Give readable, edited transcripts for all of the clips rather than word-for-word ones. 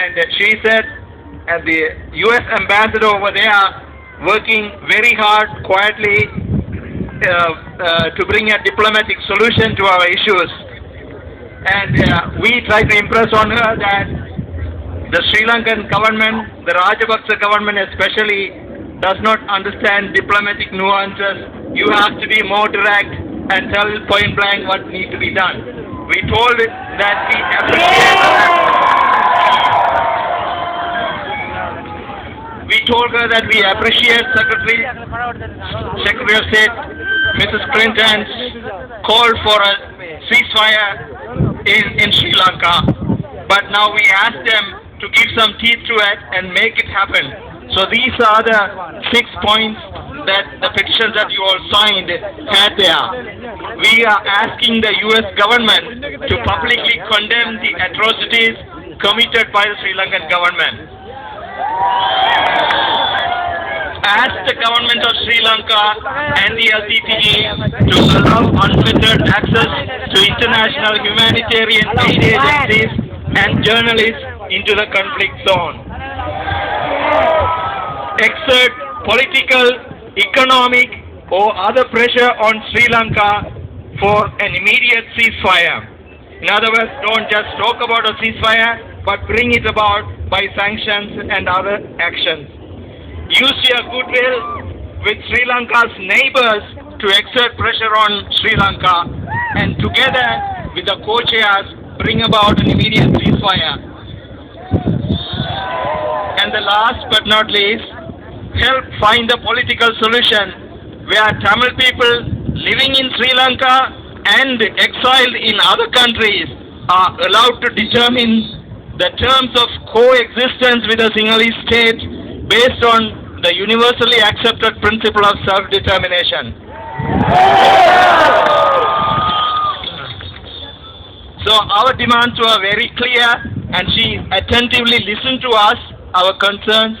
And she said, and the U.S. ambassador over there working very hard, quietly, to bring a diplomatic solution to our issues. And we try to impress on her that the Sri Lankan government, the Rajapaksa government especially, does not understand diplomatic nuances. You have to be more direct and tell point blank what needs to be done. We told it that we appreciate Secretary of State Mrs. Clinton's call for a ceasefire in Sri Lanka. But now we ask them to give some teeth to it and make it happen. So these are the 6 points that the petitions that you all signed had there. We are asking the U.S. government to publicly condemn the atrocities committed by the Sri Lankan government. Ask the government of Sri Lanka and the LTTE to allow unfettered access to international humanitarian aid agencies and journalists into the conflict zone. Exert political, economic or other pressure on Sri Lanka for an immediate ceasefire. In other words, don't just talk about a ceasefire, but bring it about by sanctions and other actions. Use your goodwill with Sri Lanka's neighbors to exert pressure on Sri Lanka, and together with the co-chairs bring about an immediate ceasefire. And the last but not least, help find a political solution where Tamil people living in Sri Lanka and exiled in other countries are allowed to determine the terms of coexistence with a Sinhalese state based on the universally accepted principle of self-determination. So our demands were very clear, and she attentively listened to us, our concerns,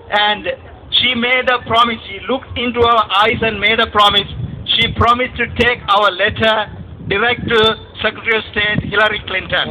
and she made a promise. She looked into our eyes and made a promise. She promised to take our letter direct to Secretary of State Hillary Clinton.